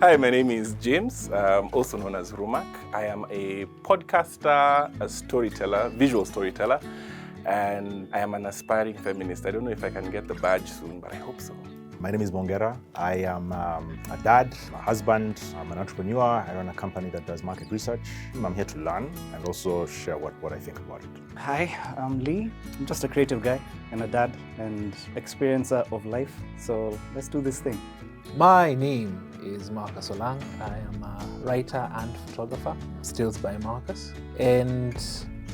Hi, my name is James, also known as Rumak. I am a podcaster, a storyteller, visual storyteller, and I am an aspiring feminist. I don't know if I can get the badge soon, but I hope so. My name is Bongera. I am a dad, a husband, I'm an entrepreneur. I run a company that does market research. I'm here to learn and also share what I think about it. Hi, I'm Lee. I'm just a creative guy and a dad and experiencer of life. So let's do this thing. My name is Marcus Olang. I am a writer and photographer, stills by Marcus, and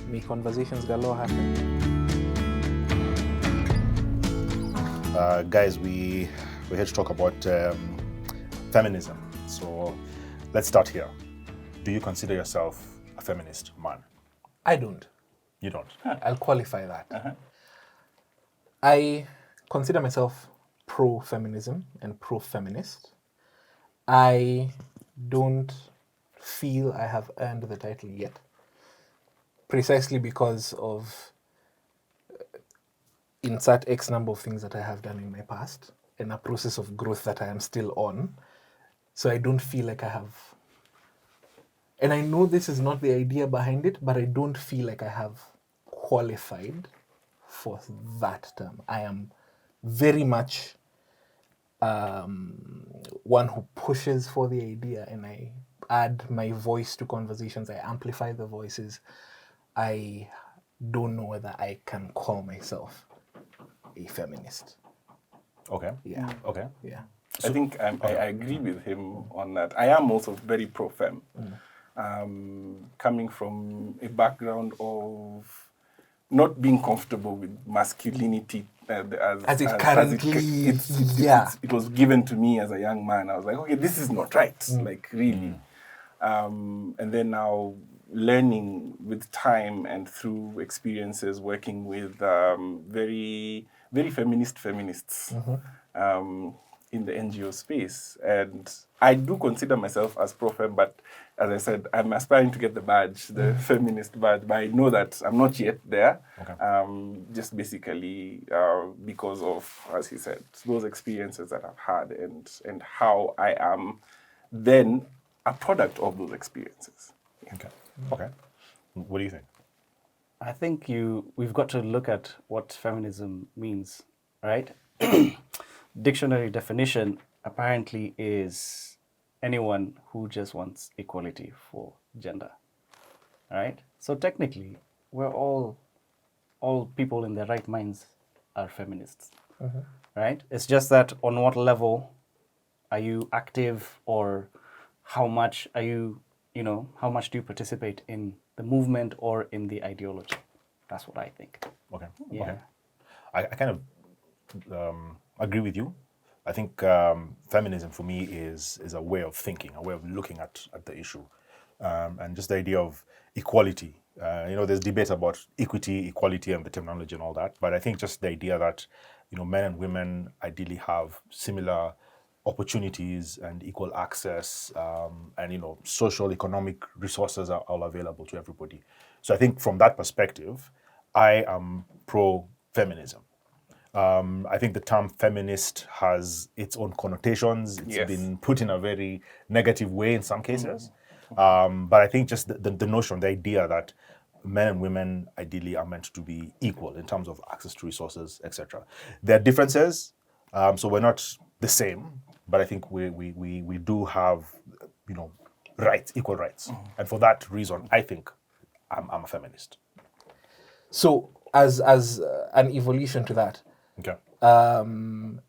me conversations galore happen. Guys, we're here to talk about feminism. So let's start here. Do you consider yourself a feminist man? I don't. You don't? I'll qualify that. I consider myself pro-feminism and pro-feminist. I don't feel I have earned the title yet, precisely because of insert X number of things that I have done in my past and a process of growth that I am still on. So I don't feel like I have, and I know this is not the idea behind it, but I don't feel like I have qualified for that term. I am very much one who pushes for the idea, and I add my voice to conversations. I amplify the voices. I don't know whether I can call myself a feminist. Okay. Yeah. Okay. Yeah. I think I agree with him on that. I am also very pro-fem. Coming from a background of not being comfortable with masculinity As it currently, it was given to me as a young man. I was like, okay, this is not right, like really. And then now learning with time and through experiences working with very, very feminists in the NGO space. And I do consider myself as pro-fem, but as I said, I'm aspiring to get the badge, the feminist badge, but I know that I'm not yet there. Okay. Just basically because of, as he said, those experiences that I've had and how I am then a product of those experiences. Okay. Okay. What do you think? I think we've got to look at what feminism means, right? Dictionary definition apparently is anyone who just wants equality for gender, right? So technically, we're all people in their right minds are feminists, right? It's just that on what level are you active, or how much are you, how much do you participate in the movement or in the ideology? That's what I think. Okay. Yeah. Okay. I kind of agree with you. I think feminism for me is a way of thinking, a way of looking at the issue, and just the idea of equality. There's debate about equity, equality, and the terminology and all that. But I think just the idea that men and women ideally have similar opportunities and equal access, and social, economic resources are all available to everybody. So I think from that perspective, I am pro-feminism. I think the term feminist has its own connotations. It's been put in a very negative way in some cases. But I think just the notion, the idea that men and women ideally are meant to be equal in terms of access to resources, etc. There are differences, so we're not the same, but I think we do have, rights, equal rights. And for that reason, I think I'm a feminist. So as an evolution to that, Okay.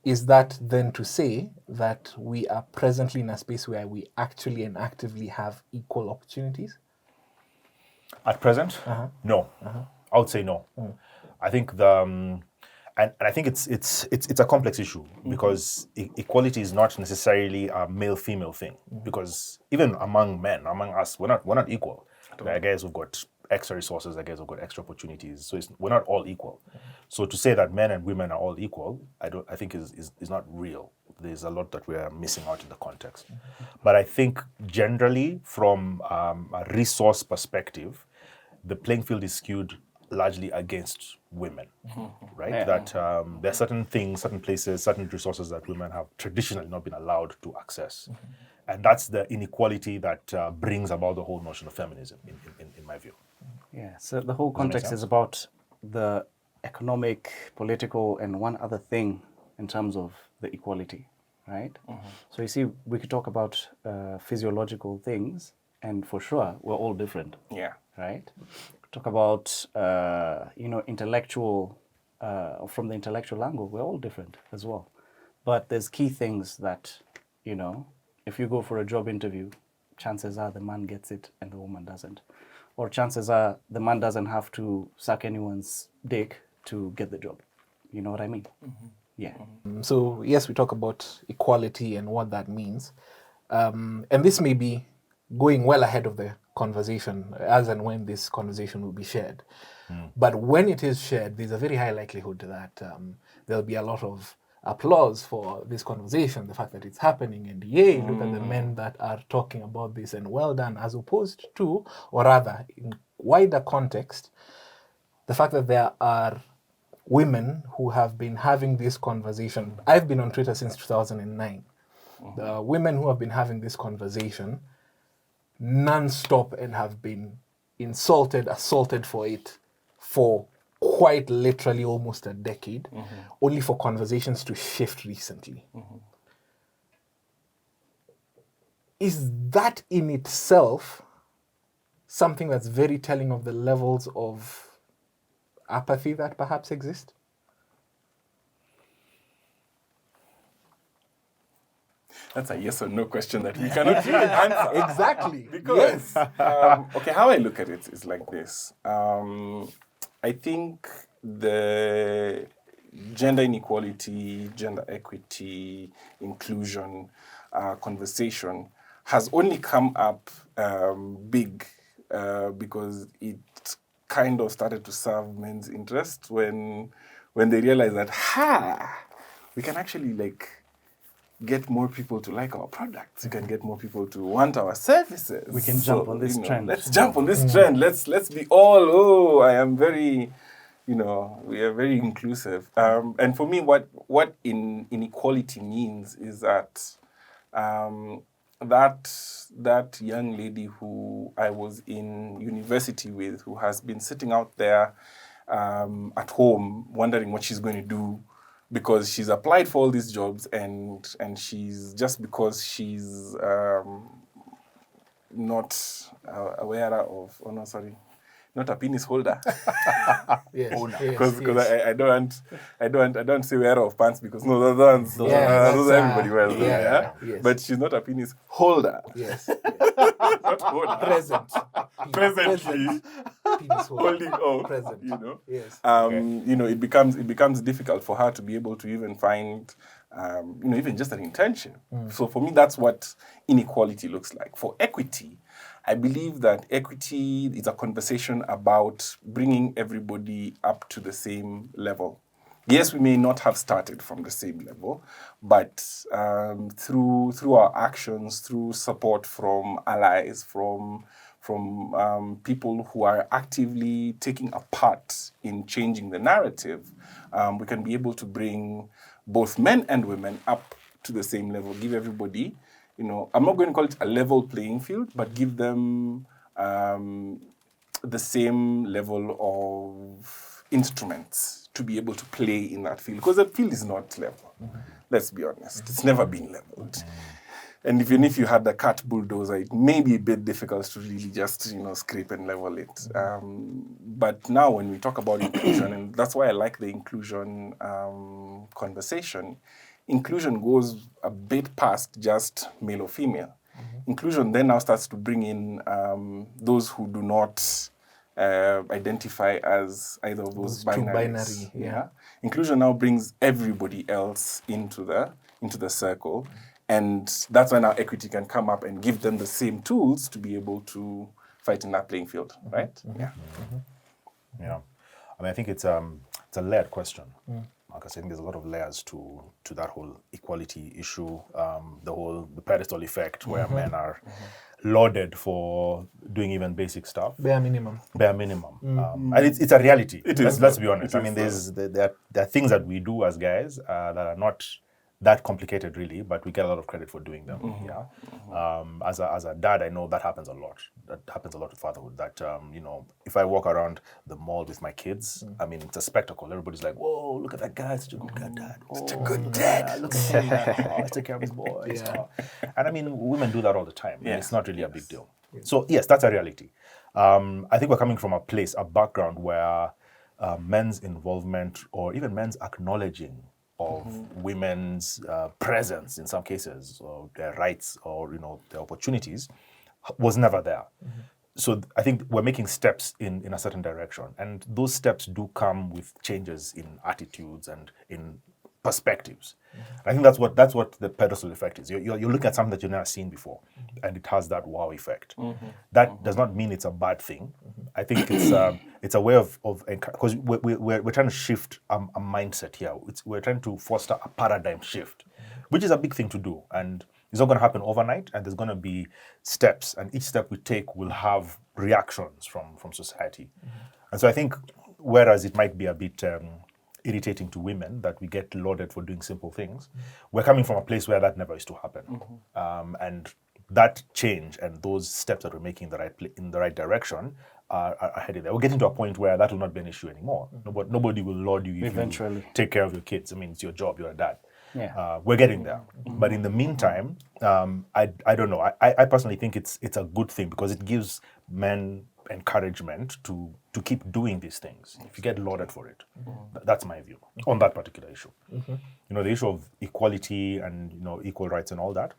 is that then to say that we are presently in a space where we actually and actively have equal opportunities? At present, no. I would say no. I think and I think it's a complex issue because equality is not necessarily a male-female thing. Because even among men, among us, we're not equal. I guess we've got extra resources, I guess we've got extra opportunities. So we're not all equal. So to say that men and women are all equal, I think is not real. There's a lot that we are missing out in the context. But I think generally from a resource perspective, the playing field is skewed largely against women, right? Yeah. That there are certain things, certain places, certain resources that women have traditionally not been allowed to access. And that's the inequality that brings about the whole notion of feminism, in my view. Yeah, so the whole Does that make context sense? is about the economic, political, and one other thing in terms of the equality, right? So you see, we could talk about physiological things, and for sure, we're all different, Yeah. right? Talk about, intellectual, from the intellectual angle, we're all different as well. But there's key things that, if you go for a job interview, chances are the man gets it and the woman doesn't. Or chances are the man doesn't have to suck anyone's dick to get the job. You know what I mean? Yeah. So yes, we talk about equality and what that means. And this may be going well ahead of the conversation as and when this conversation will be shared. But when it is shared, there's a very high likelihood that there'll be a lot of applause for this conversation, the fact that it's happening, and yay, look at the men that are talking about this, and well done, as opposed to, or rather, in wider context, the fact that there are women who have been having this conversation. I've been on Twitter since 2009. The women who have been having this conversation non-stop and have been insulted, assaulted for it for quite literally almost a decade, only for conversations to shift recently. Is that in itself something that's very telling of the levels of apathy that perhaps exist? That's a yes or no question that we cannot really answer. Exactly. Because, Yes. okay, how I look at it is like this. I think the gender inequality, gender equity, inclusion conversation has only come up big because it kind of started to serve men's interest when they realized that, we can actually get more people to like our products. You can get more people to want our services. We can jump on this trend. Let's jump on this trend. Let's be all, I am very, we are very inclusive. And for me, what inequality means is that that young lady who I was in university with, who has been sitting out there at home wondering what she's going to do, because she's applied for all these jobs and she's just because she's not aware of, not a penis holder. Yes. Because I don't say wearer of pants because no, those are everybody wears them, yeah? Yes. But she's not a penis holder. Yes. Not holder. Present. Presently Penis holder. holding on. Present. Yes. It becomes difficult for her to be able to even find even just an internship. So for me, that's what inequality looks like. For equity, I believe that equity is a conversation about bringing everybody up to the same level. Yes, we may not have started from the same level, but through our actions, through support from allies, from people who are actively taking a part in changing the narrative, we can be able to bring both men and women up to the same level, give everybody, I'm not going to call it a level playing field, but give them the same level of instruments to be able to play in that field. Because the field is not level. Let's be honest. It's never been leveled. And even if you had the cat bulldozer, it may be a bit difficult to really just, scrape and level it. But now when we talk about inclusion, and that's why I like the inclusion conversation, inclusion goes a bit past just male or female. Inclusion then now starts to bring in those who do not identify as either of those binaries. Yeah. Inclusion now brings everybody else into the circle. And that's when our equity can come up and give them the same tools to be able to fight in that playing field, right? Yeah. Yeah. I think it's a layered question. Because I think there's a lot of layers to that whole equality issue, the pedestal effect, where men are lauded for doing even basic stuff. Bare minimum. And it's a reality. It is. Let's be honest. There are things that we do as guys that are not that complicated really, but we get a lot of credit for doing them. Yeah. As a dad, I know that happens a lot. That happens a lot with fatherhood. That you know, if I walk around the mall with my kids, I mean, it's a spectacle. Everybody's like, "Whoa, look at that guy! Such a good dad! Such a good dad! Look at him! Oh, he's taking care of his boys." Yeah. Oh. And I mean, women do that all the time. Yeah. And it's not really a big deal. So yes, that's a reality. I think we're coming from a background where men's involvement or even men's acknowledging of women's presence in some cases, or their rights, or you know, their opportunities, was never there. So I think we're making steps in a certain direction, and those steps do come with changes in attitudes and in perspectives. I think that's what the pedestal effect is. You're looking at something that you've never seen before, and it has that wow effect. That does not mean it's a bad thing. I think it's a way of because we're trying to shift a mindset here. We're trying to foster a paradigm shift, which is a big thing to do, and it's not going to happen overnight. And there's going to be steps, and each step we take will have reactions from society. And so I think, whereas it might be a bit irritating to women that we get lauded for doing simple things, we're coming from a place where that never used to happen. And that change and those steps that we're making in the right direction are headed there. We're getting to a point where that will not be an issue anymore. Nobody will laud you if Eventually. you take care of your kids. I mean, it's your job, you're a dad. Yeah. We're getting there. But in the meantime, I don't know. I personally think it's a good thing, because it gives men encouragement to keep doing these things if you get lauded for it. That's my view on that particular issue. You know, the issue of equality and, you know, equal rights and all that.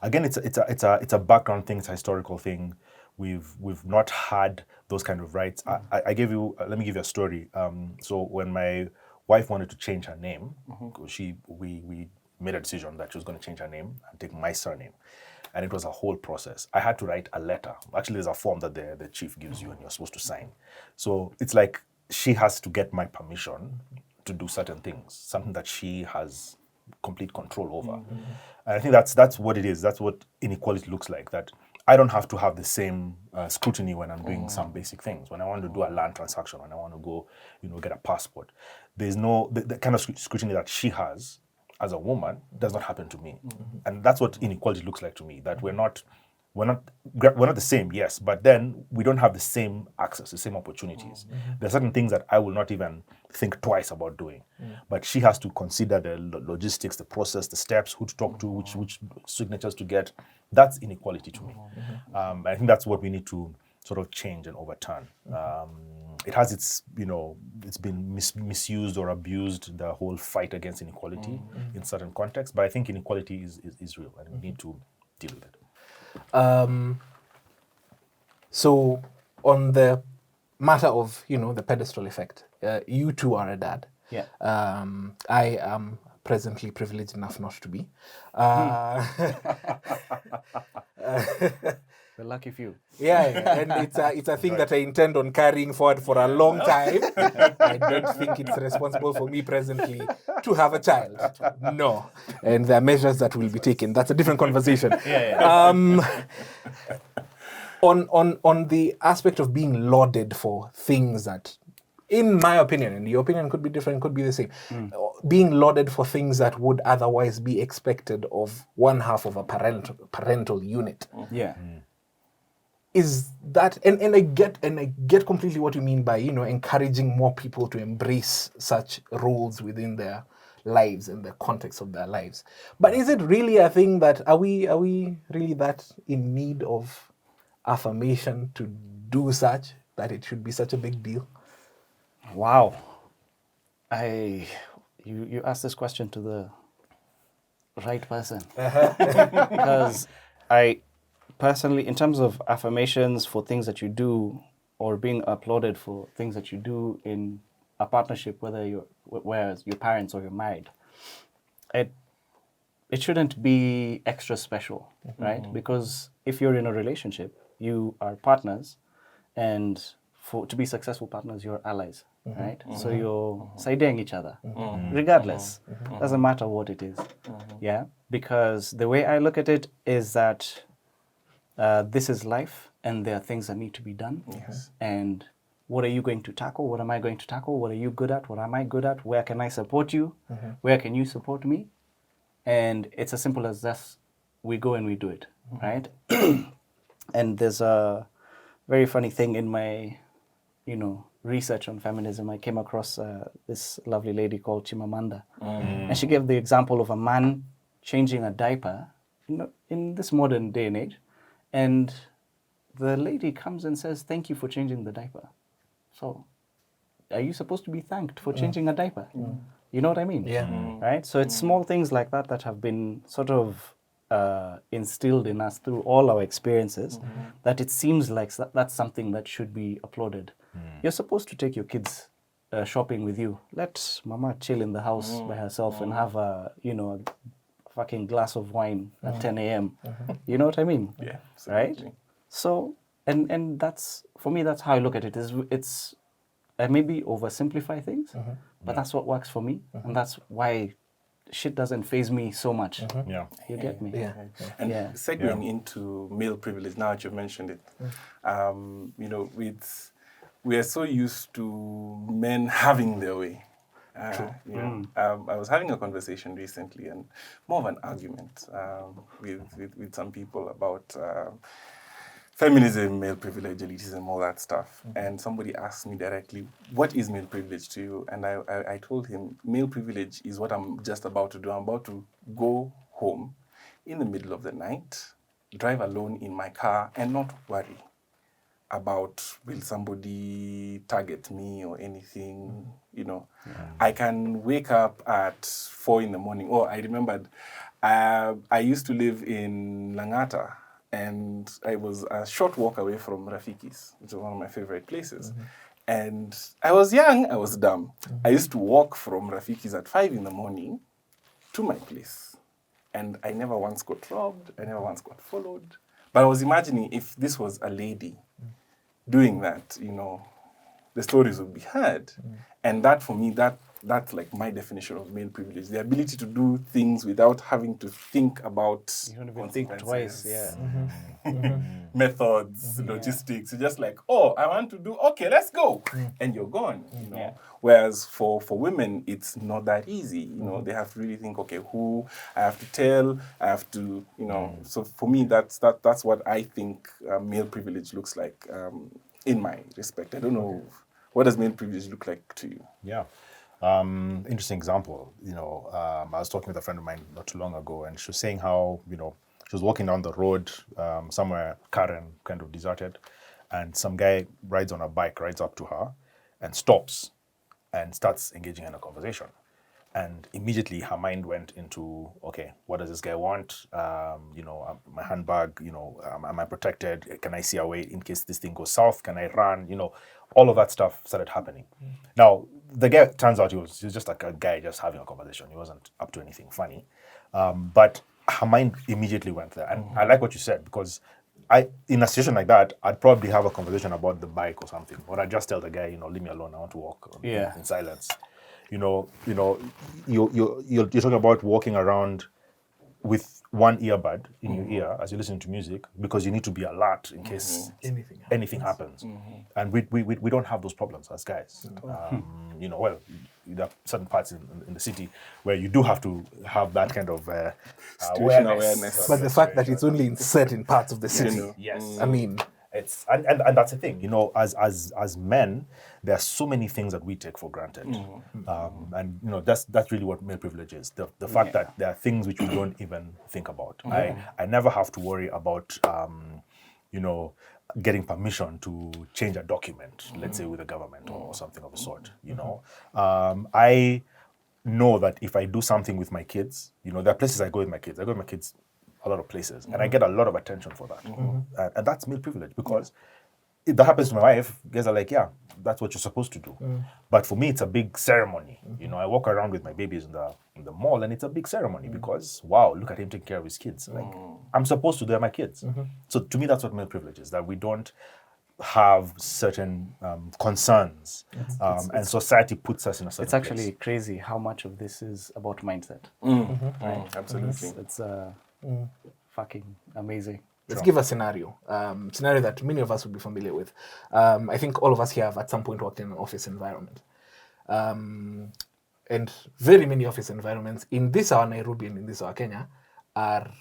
Again, it's a background thing. It's a historical thing. We've not had those kind of rights. I gave you. Let me give you a story. So when my wife wanted to change her name, we made a decision that she was going to change her name and take my surname. And it was a whole process. I had to write a letter. Actually, there's a form that the chief gives you and you're supposed to sign. So it's like she has to get my permission to do certain things, something that she has complete control over. And I think that's what it is. That's what inequality looks like. That I don't have to have the same scrutiny when I'm doing some basic things. When I want to do a land transaction, when I want to go, you know, get a passport, there's no the kind of scrutiny that she has as a woman does not happen to me. And that's what inequality looks like to me. That we're not the same, yes, but then we don't have the same access, the same opportunities. There are certain things that I will not even think twice about doing, but she has to consider the logistics, the process, the steps, who to talk to, which signatures to get. That's inequality to me. I think that's what we need to sort of change and overturn. It has its, you know, it's been misused or abused, the whole fight against inequality in certain contexts, but I think inequality is real, and we need to deal with it. So on the matter of, you know, the pedestal effect, you too are a dad. Yeah. I am presently privileged enough not to be. The lucky few. Yeah, and it's a thing that I intend on carrying forward for a long time. I don't think it's responsible for me presently to have a child. No. And there are measures that will be taken. That's a different conversation. On the aspect of being lauded for things that, in my opinion, and your opinion could be different, could be the same, being lauded for things that would otherwise be expected of one half of a parental unit. Yeah. Is that, and I get completely what you mean by, you know, encouraging more people to embrace such roles within their lives and the context of their lives. But is it really a thing that, are we really that in need of affirmation to do such, that it should be such a big deal? Wow. You asked this question to the right person. Because I personally, in terms of affirmations for things that you do, or being applauded for things that you do in a partnership, whether you're your parents or you're married, it shouldn't be extra special, right? Because if you're in a relationship, you are partners, and to be successful partners, you're allies, right? So you're siding each other, regardless. Doesn't matter what it is, yeah? Because the way I look at it is that this is life, and there are things that need to be done, and what are you going to tackle? What am I going to tackle? What are you good at? What am I good at? Where can I support you? Where can you support me? And it's as simple as this. We go and we do it, right? And there's a very funny thing in my, research on feminism. I came across this lovely lady called Chimamanda. And she gave the example of a man changing a diaper in this modern day and age. And the lady comes and says, "Thank you for changing the diaper." So, are you supposed to be thanked for changing a diaper? You know what I mean? Yeah. Right? So it's small things like that that have been sort of instilled in us through all our experiences that it seems like that's something that should be applauded. You're supposed to take your kids shopping with you. Let mama chill in the house by herself and have a fucking glass of wine at 10 a.m. You know what I mean? Yeah. Right? Absolutely. So, and that's, for me, that's how I look at it. It's I maybe oversimplify things, but that's what works for me. And that's why shit doesn't faze me so much. Yeah. You get me? Yeah. And Yeah. segueing into male privilege, now that you've mentioned it, we are so used to men having their way. I was having a conversation recently, and more of an argument with some people about feminism, male privilege, elitism, all that stuff. And somebody asked me directly, "What is male privilege to you?" And I told him, male privilege is what I'm just about to do. I'm about to go home in the middle of the night, drive alone in my car, and not worry about will somebody target me or anything, I can wake up at 4 in the morning. Oh, I remembered, I used to live in Langata, and I was a short walk away from Rafiki's, which is one of my favorite places. And I was young, I was dumb. I used to walk from Rafiki's at 5 in the morning to my place. And I never once got robbed, I never once got followed. But I was imagining if this was a lady doing that, the stories would be heard. And that, for me, that's like my definition of male privilege. The ability to do things without having to think about You don't even think twice. Yeah. methods, logistics. You're just like, oh, I want to do, okay, let's go. And you're gone, Yeah. Whereas for women, it's not that easy. They have to really think, okay, who I have to tell, I have to, So for me, that's what I think male privilege looks like in my respect. I don't know, what does male privilege look like to you? Yeah. Interesting example. I was talking with a friend of mine not too long ago, and she was saying how, she was walking down the road somewhere, Karen, kind of deserted, and some guy rides on a bike, rides up to her and stops and starts engaging in a conversation. And immediately her mind went into, okay, what does this guy want? My handbag, am I protected? Can I see a way in case this thing goes south? Can I run? All of that stuff started happening. Now, the guy, turns out he was just like a guy just having a conversation. He wasn't up to anything funny. But her mind immediately went there. And I like what you said, because in a situation like that, I'd probably have a conversation about the bike or something. Or I'd just tell the guy, leave me alone, I want to walk in silence. You're talking about walking around with one earbud in your ear as you listen to music, because you need to be alert in case anything happens. And we don't have those problems as guys. There are certain parts in the city where you do have to have that kind of awareness. But the fact that it's only in certain parts of the city, Yes. I mean, it's and that's the thing, as men, there are so many things that we take for granted, and that's really what male privilege is. The fact that there are things which we don't even think about. I never have to worry about getting permission to change a document, let's say with the government or something of the sort. I know that if I do something with my kids, there are places I go with my kids. I go with my kids a lot of places, and I get a lot of attention for that. And that's male privilege, because if that happens to my wife, guys are like, yeah, that's what you're supposed to do. But for me, it's a big ceremony. I walk around with my babies in the mall, and it's a big ceremony because, wow, look at him taking care of his kids. Like, I'm supposed to do my kids. So to me, that's what male privilege is, that we don't have certain concerns, and society puts us in a certain It's actually place. crazy how much of this is about mindset. Absolutely. It's fucking amazing. Let's give a scenario. Scenario that many of us would be familiar with. I think all of us here have at some point worked in an office environment. And very many office environments in this our Nairobi and in this our Kenya are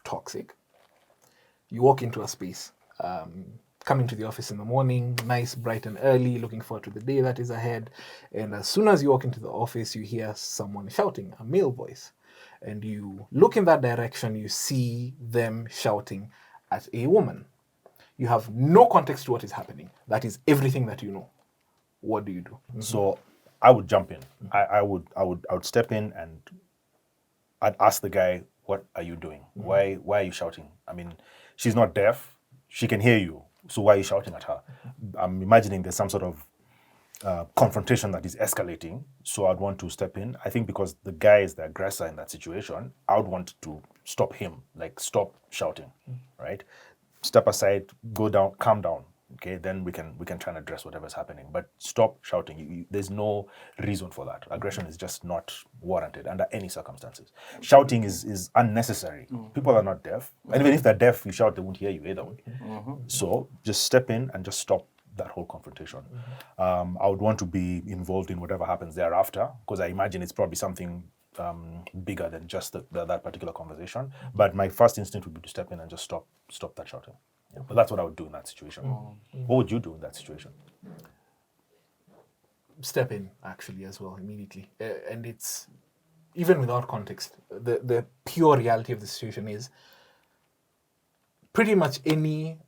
toxic. You walk into a space, coming to the office in the morning, nice, bright and early, looking forward to the day that is ahead. And as soon as you walk into the office, you hear someone shouting, a male voice. And you look in that direction, you see them shouting at a woman. You have no context to what is happening. That is everything that you know. What do you do? So I would jump in. I would step in and I'd ask the guy, what are you doing? Why are you shouting? I mean, she's not deaf. She can hear you. So why are you shouting at her? I'm imagining there's some sort of confrontation that is escalating. So I'd want to step in. I think because the guy is the aggressor in that situation, I would want to stop him, like stop shouting, right? Step aside, go down, calm down. Okay, then we can try and address whatever's happening. But stop shouting. There's no reason for that. Aggression is just not warranted under any circumstances. Shouting is unnecessary. People are not deaf. And even if they're deaf, you shout, they won't hear you either way. So just step in and just stop that whole confrontation. I would want to be involved in whatever happens thereafter, because I imagine it's probably something bigger than just that particular conversation. But my first instinct would be to step in and just stop that shouting. Yeah, but that's what I would do in that situation. What would you do in that situation? Step in, actually, as well, immediately. And it's, even without context, the pure reality of the situation is pretty much any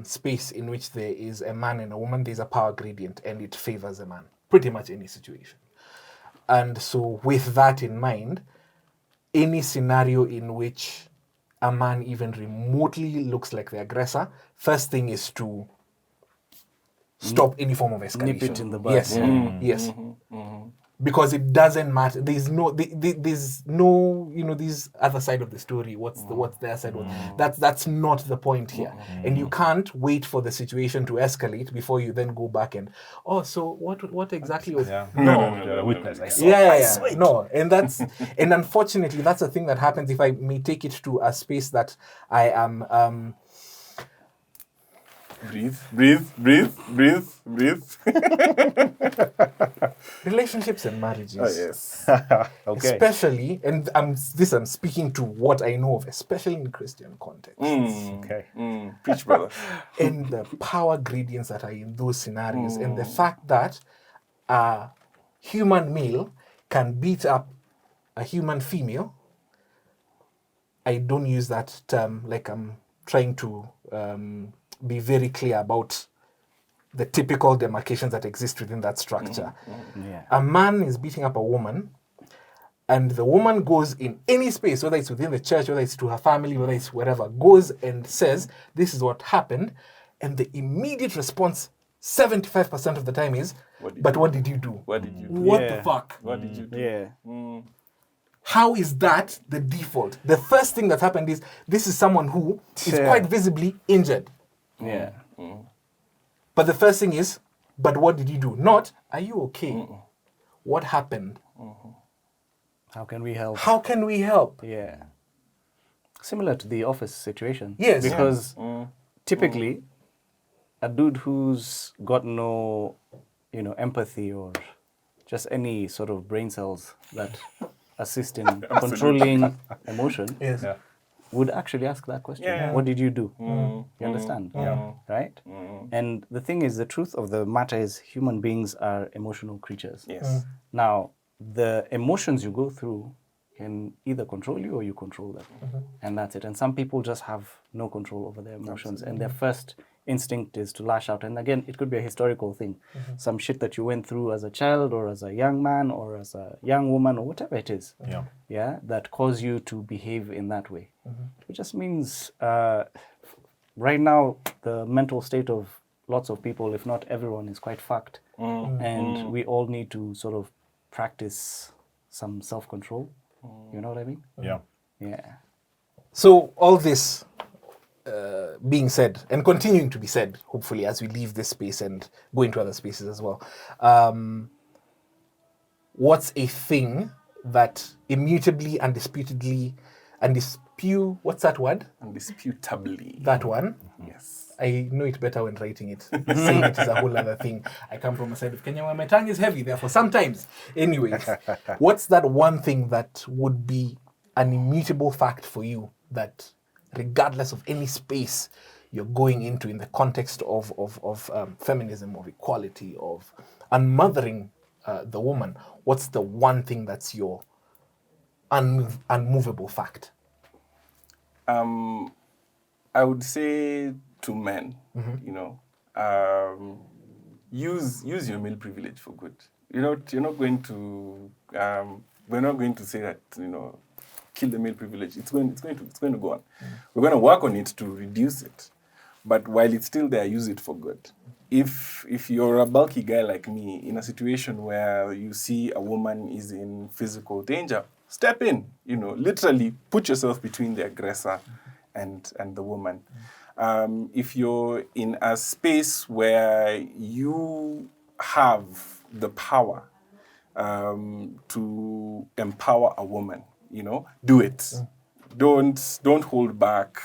space in which there is a man and a woman, there's a power gradient and it favors a man. Pretty much any situation. And so with that in mind, any scenario in which a man even remotely looks like the aggressor, first thing is to stop any form of escalation. Nip it in the bud. Yes, yes. Because it doesn't matter. There's no, this other side of the story. What's their side? That's not the point here. And you can't wait for the situation to escalate before you then go back and, so what exactly was? Yeah. No. You're a witness. I saw. Yeah. No, and unfortunately that's the thing that happens. If I may take it to a space that I am. Breathe. Relationships and marriages. Oh, yes. Okay. Especially, and I'm speaking to what I know of, especially in Christian context. Okay. Preach, brother. And the power gradients that are in those scenarios, and the fact that a human male can beat up a human female. I don't use that term like I'm trying to be very clear about the typical demarcations that exist within that structure. Yeah. A man is beating up a woman, and the woman goes in any space, whether it's within the church, whether it's to her family, whether it's wherever, goes and says, this is what happened. And the immediate response, 75% of the time is, what did you do? What did you do? What Yeah. the fuck? What did you do? Yeah. How is that the default? The first thing that happened is, this is someone who is quite visibly injured. Yeah. But the first thing is, but what did you do? Not, are you okay? What happened? How can we help? How can we help? Yeah. Similar to the office situation. Yes. Because typically, a dude who's got no, empathy or just any sort of brain cells that assist in controlling emotion Yes. Yeah. would actually ask that question. Yeah. What did you do? You understand? Yeah. Right? And the thing is, the truth of the matter is human beings are emotional creatures. Yes. Now, the emotions you go through can either control you or you control them. And that's it. And some people just have no control over their emotions. And their first instinct is to lash out. And again, it could be a historical thing. Some shit that you went through as a child or as a young man or as a young woman or whatever it is. Yeah. That cause you to behave in that way. It just means right now the mental state of lots of people, if not everyone, is quite fucked. And we all need to sort of practice some self-control. You know what I mean? Yeah. Yeah. So all this being said, and continuing to be said, hopefully, as we leave this space and go into other spaces as well, what's a thing that immutably, what's that word? Undisputably. That one. Yes. I know it better when writing it. Saying it is a whole other thing. I come from a side of Kenya where my tongue is heavy, therefore sometimes. Anyways, what's that one thing that would be an immutable fact for you that regardless of any space you're going into in the context of feminism, of equality, of unmothering the woman, what's the one thing that's your unmovable fact? I would say to men, use your male privilege for good. You're not going to we're not going to say that kill the male privilege. It's going to go on. We're going to work on it to reduce it, but while it's still there, use it for good. If you're a bulky guy like me in a situation where you see a woman is in physical danger, step in. Literally put yourself between the aggressor and the woman. If you're in a space where you have the power to empower a woman, do it. Don't hold back.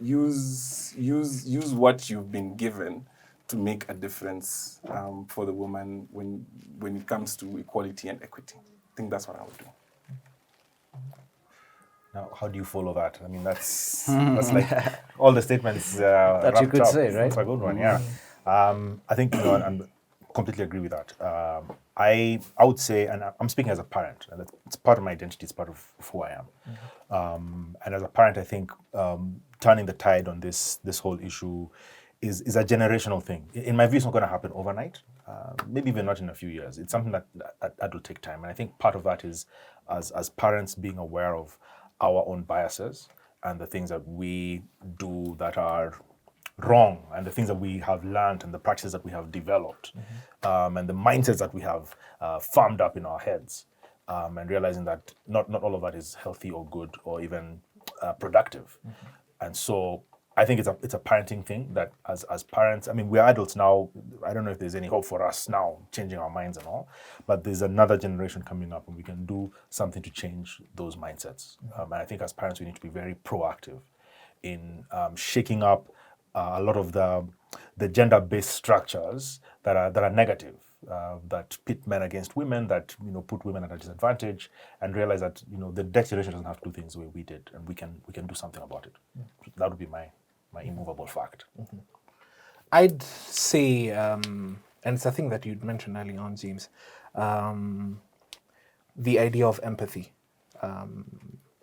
Use what you've been given to make a difference for the woman when it comes to equality and equity. I think that's what I would do. Now, how do you follow that? I mean, that's like all the statements that you could up. say, right? That's a good one, yeah. I think, and completely agree with that. I would say, and I'm speaking as a parent, and it's part of my identity, it's part of who I am. And as a parent, I think turning the tide on this whole issue is a generational thing. In my view, it's not going to happen overnight, maybe even not in a few years. It's something that will take time. And I think part of that is as parents being aware of our own biases and the things that we do that are wrong and the things that we have learned and the practices that we have developed and the mindsets that we have farmed up in our heads and realizing that not all of that is healthy or good or even productive. And so I think it's a parenting thing that as parents, I mean, we're adults now. I don't know if there's any hope for us now changing our minds and all, but there's another generation coming up and we can do something to change those mindsets. And I think as parents, we need to be very proactive in shaking up a lot of the gender-based structures that are negative, that pit men against women, that put women at a disadvantage, and realize that the next generation doesn't have to do things the way we did, and we can do something about it. That would be my immovable fact. I'd say, and it's a thing that you'd mentioned early on, James, the idea of empathy,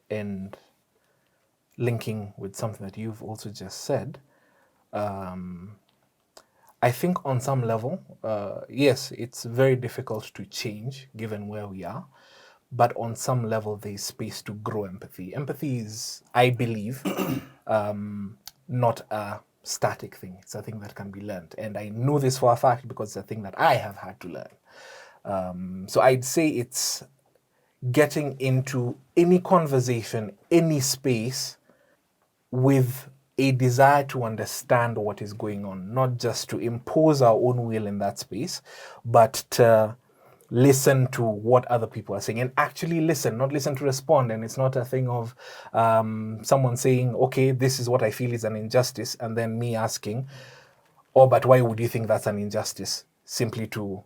and linking with something that you've also just said. I think on some level, yes, it's very difficult to change given where we are, but on some level, there's space to grow empathy. Empathy is, I believe, not a static thing. It's a thing that can be learned. And I know this for a fact because it's a thing that I have had to learn. So I'd say it's getting into any conversation, any space with a desire to understand what is going on, not just to impose our own will in that space, but to listen to what other people are saying and actually listen, not listen to respond. And it's not a thing of someone saying, okay, this is what I feel is an injustice, and then me asking, oh, but why would you think that's an injustice? Simply to,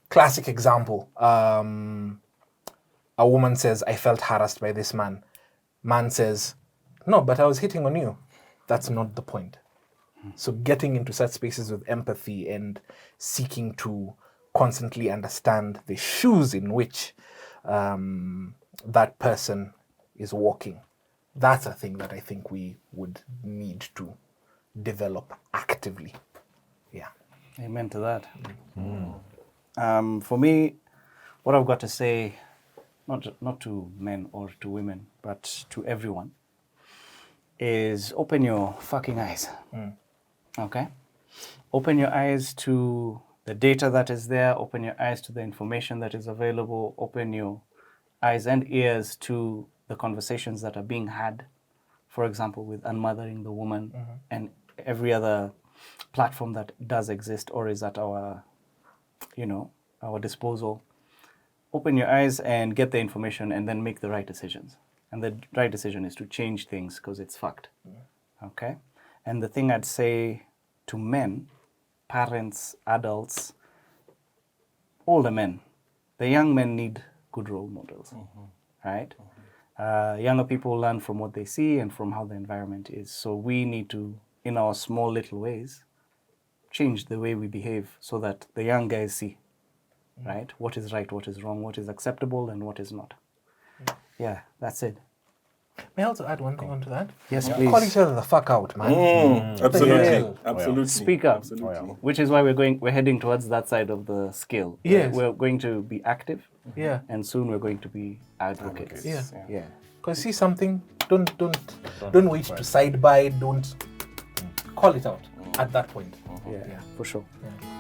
classic example, a woman says, I felt harassed by this man. Man says, no, but I was hitting on you. That's not the point. So getting into such spaces with empathy and seeking to constantly understand the shoes in which that person is walking, that's a thing that I think we would need to develop actively. Yeah. Amen to that. For me, what I've got to say, not to men or to women, but to everyone, is open your fucking eyes. Okay? Open your eyes to the data that is there, open your eyes to the information that is available, open your eyes and ears to the conversations that are being had, for example, with UnMothering the Woman and every other platform that does exist or is at our disposal. Open your eyes and get the information and then make the right decisions. And the right decision is to change things because it's fucked. Okay? And the thing I'd say to men, parents, adults, older men, the young men need good role models, right? Younger people learn from what they see and from how the environment is. So we need to, in our small little ways, change the way we behave so that the young guys see, right? What is right, what is wrong, what is acceptable, and what is not. Yeah, that's it. May I also add one thing onto that? Yes, Call please. each other the fuck out, man. Absolutely. Yeah. Absolutely. Speak up. Absolutely. Which is why we're heading towards that side of the scale. Yes. We're going to be active, Yeah. and soon we're going to be advocates. Yeah. Yeah. Because see something, don't wait to side by, don't call it out at that point. Yeah, for sure. Yeah.